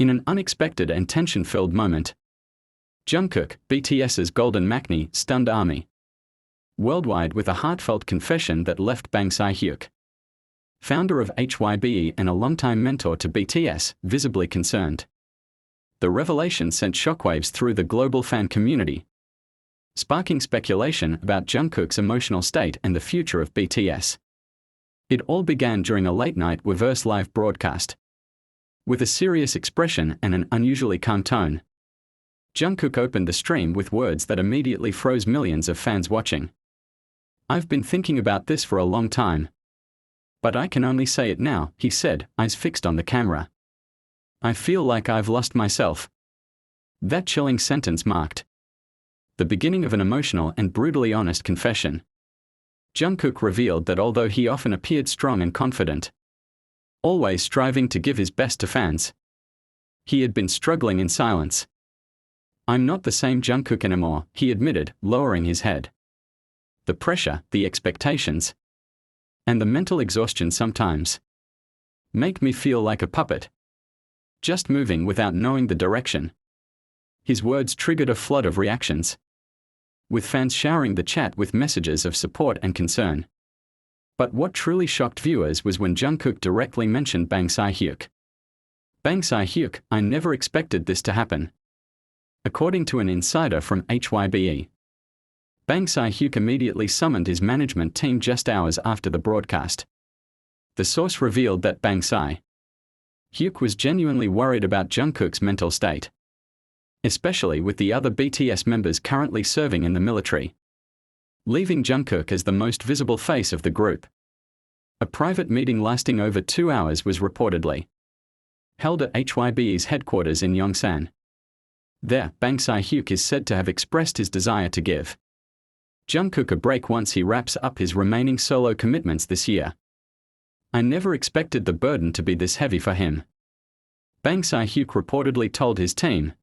In an unexpected and tension-filled moment, Jungkook, BTS's golden maknae, stunned ARMY worldwide with a heartfelt confession that left Si Hyuk, founder of HYBE and a longtime mentor to BTS, visibly concerned. The revelation sent shockwaves through the global fan community, sparking speculation about Jungkook's emotional state and the future of BTS. It all began during a late-night Weverse live broadcast. With a serious expression and an unusually calm tone, Jungkook opened the stream with words that immediately froze millions of fans watching. "I've been thinking about this for a long time. But I can only say it now," he said, eyes fixed on the camera. "I feel like I've lost myself." That chilling sentence marked the beginning of an emotional and brutally honest confession. Jungkook revealed that although he often appeared strong and confident, always striving to give his best to fans, he had been struggling in silence. "I'm not the same Jungkook anymore," he admitted, lowering his head. "The pressure, the expectations, and the mental exhaustion sometimes make me feel like a puppet, just moving without knowing the direction." His words triggered a flood of reactions, with fans showering the chat with messages of support and concern. But what truly shocked viewers was when Jungkook directly mentioned Si Hyuk. Si Hyuk, "I never expected this to happen." According to an insider from HYBE, Si Hyuk immediately summoned his management team just hours after the broadcast. The source revealed that Si Hyuk was genuinely worried about Jungkook's mental state, especially with the other BTS members currently serving in the military, leaving Jungkook as the most visible face of the group. A private meeting lasting over 2 hours was reportedly held at HYBE's headquarters in Yongsan. There, Si Hyuk is said to have expressed his desire to give Jungkook a break once he wraps up his remaining solo commitments this year. "I never expected the burden to be this heavy for him," Si Hyuk reportedly told his team,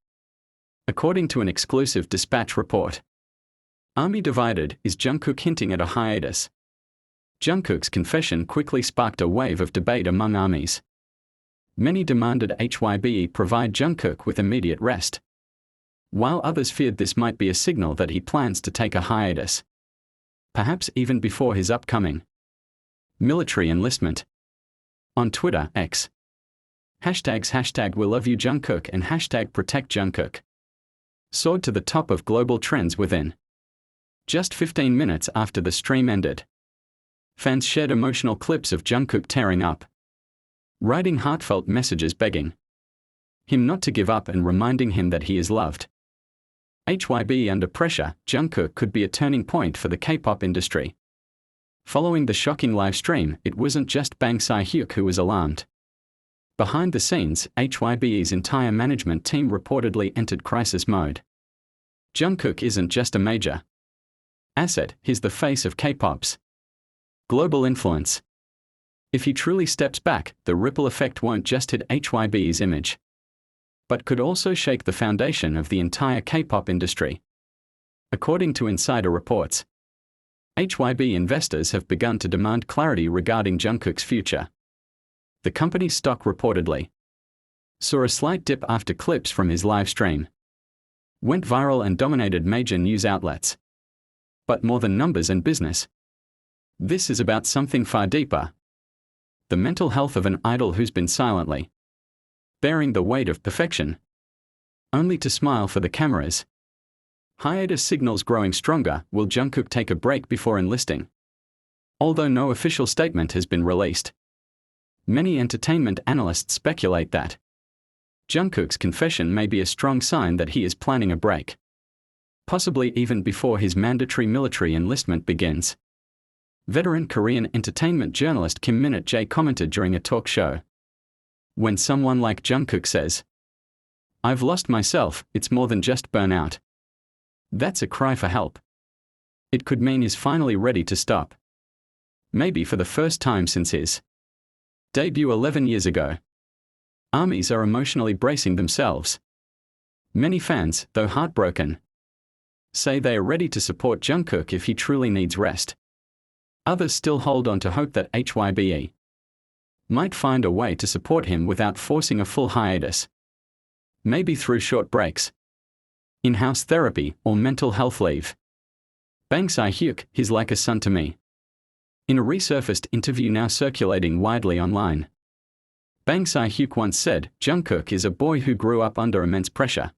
according to an exclusive dispatch report. ARMY divided, is Jungkook hinting at a hiatus? Jungkook's confession quickly sparked a wave of debate among ARMYs. Many demanded HYBE provide Jungkook with immediate rest, while others feared this might be a signal that he plans to take a hiatus, perhaps even before his upcoming military enlistment. On Twitter, X, ## We Love You Jungkook and #Protect Jungkook soared to the top of global trends within just 15 minutes after the stream ended. Fans shared emotional clips of Jungkook tearing up, writing heartfelt messages begging him not to give up and reminding him that he is loved. HYBE under pressure, Jungkook could be a turning point for the K-pop industry. Following the shocking live stream, it wasn't just Si Hyuk who was alarmed. Behind the scenes, HYBE's entire management team reportedly entered crisis mode. Jungkook isn't just a major asset, he's the face of K-pop's global influence. If he truly steps back, the ripple effect won't just hit HYBE's image, but could also shake the foundation of the entire K-pop industry. According to insider reports, HYBE investors have begun to demand clarity regarding Jungkook's future. The company's stock reportedly saw a slight dip after clips from his live stream went viral and dominated major news outlets. But more than numbers and business, this is about something far deeper: the mental health of an idol who's been silently bearing the weight of perfection, only to smile for the cameras. Hiatus signals growing stronger. Will Jungkook take a break before enlisting? Although no official statement has been released, many entertainment analysts speculate that Jungkook's confession may be a strong sign that he is planning a break, possibly even before his mandatory military enlistment begins. Veteran Korean entertainment journalist Kim Min-Jae commented during a talk show, "When someone like Jungkook says, 'I've lost myself,' it's more than just burnout. That's a cry for help. It could mean he's finally ready to stop. Maybe for the first time since his debut 11 years ago." ARMYs are emotionally bracing themselves. Many fans, though heartbroken, say they are ready to support Jungkook if he truly needs rest. Others still hold on to hope that HYBE might find a way to support him without forcing a full hiatus. Maybe through short breaks, in-house therapy, or mental health leave. Bang Si Hyuk, he's like a son to me. In a resurfaced interview now circulating widely online, Bang Si Hyuk once said, "Jungkook is a boy who grew up under immense pressure.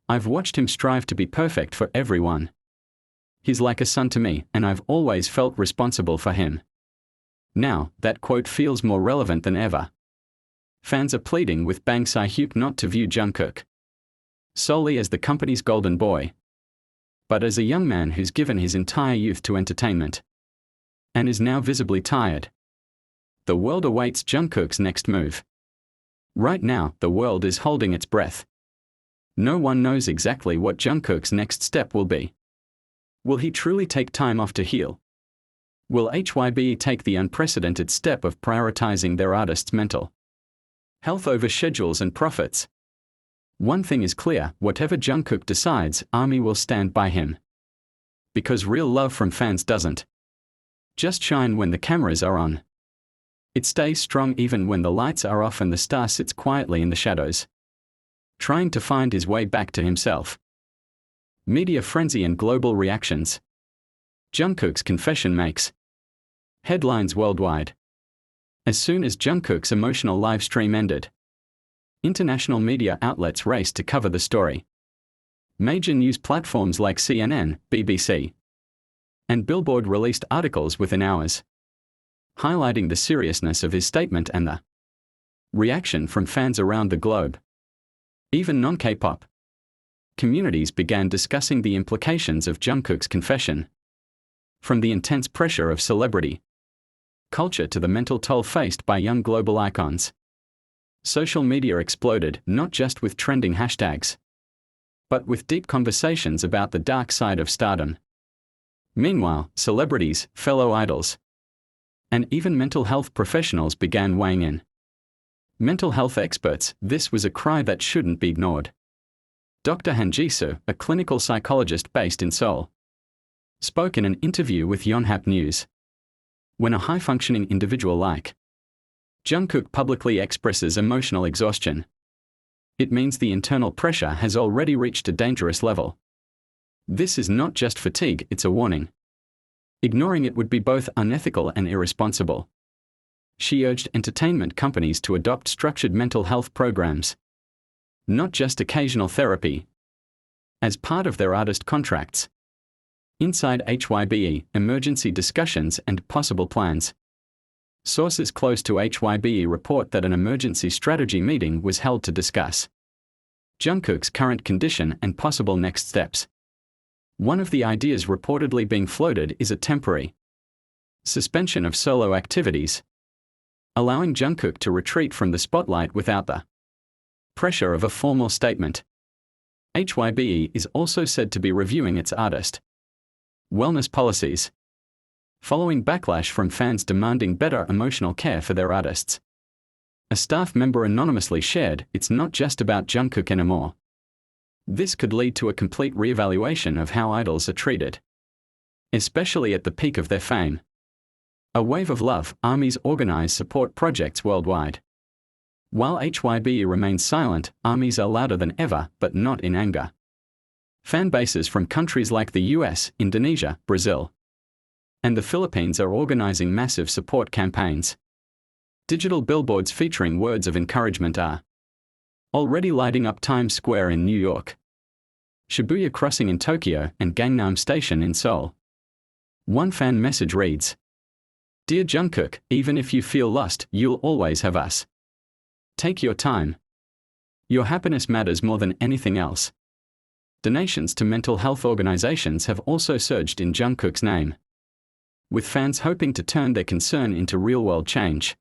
I've watched him strive to be perfect for everyone. He's like a son to me, and I've always felt responsible for him." Now, that quote feels more relevant than ever. Fans are pleading with Bang Si Hyuk not to view Jungkook solely as the company's golden boy, but as a young man who's given his entire youth to entertainment and is now visibly tired. The world awaits Jungkook's next move. Right now, the world is holding its breath. No one knows exactly what Jungkook's next step will be. Will he truly take time off to heal? Will HYBE take the unprecedented step of prioritizing their artists' mental health over schedules and profits? One thing is clear, whatever Jungkook decides, ARMY will stand by him. Because real love from fans doesn't just shine when the cameras are on. It stays strong even when the lights are off and the star sits quietly in the shadows, trying to find his way back to himself. Media frenzy and global reactions. Jungkook's confession makes headlines worldwide. As soon as Jungkook's emotional live stream ended, international media outlets raced to cover the story. Major news platforms like CNN, BBC, and Billboard released articles within hours, highlighting the seriousness of his statement and the reaction from fans around the globe. Even non-K-pop communities began discussing the implications of Jungkook's confession. From the intense pressure of celebrity culture to the mental toll faced by young global icons, social media exploded, not just with trending hashtags, but with deep conversations about the dark side of stardom. Meanwhile, celebrities, fellow idols, and even mental health professionals began weighing in. Mental health experts, this was a cry that shouldn't be ignored. Dr. Han Ji-soo, a clinical psychologist based in Seoul, spoke in an interview with Yonhap News. When a high-functioning individual like Jungkook publicly expresses emotional exhaustion, it means the internal pressure has already reached a dangerous level. This is not just fatigue, it's a warning. Ignoring it would be both unethical and irresponsible. She urged entertainment companies to adopt structured mental health programs, not just occasional therapy, as part of their artist contracts. Inside HYBE, emergency discussions and possible plans. Sources close to HYBE report that an emergency strategy meeting was held to discuss Jungkook's current condition and possible next steps. One of the ideas reportedly being floated is a temporary suspension of solo activities, allowing Jungkook to retreat from the spotlight without the pressure of a formal statement. HYBE is also said to be reviewing its artist wellness policies, following backlash from fans demanding better emotional care for their artists. A staff member anonymously shared, "It's not just about Jungkook anymore. This could lead to a complete reevaluation of how idols are treated, especially at the peak of their fame." A wave of love, ARMYs organize support projects worldwide. While HYBE remains silent, ARMYs are louder than ever, but not in anger. Fan bases from countries like the US, Indonesia, Brazil, and the Philippines are organizing massive support campaigns. Digital billboards featuring words of encouragement are already lighting up Times Square in New York, Shibuya Crossing in Tokyo, and Gangnam Station in Seoul. One fan message reads, "Dear Jungkook, even if you feel lost, you'll always have us. Take your time. Your happiness matters more than anything else." Donations to mental health organizations have also surged in Jungkook's name, with fans hoping to turn their concern into real-world change.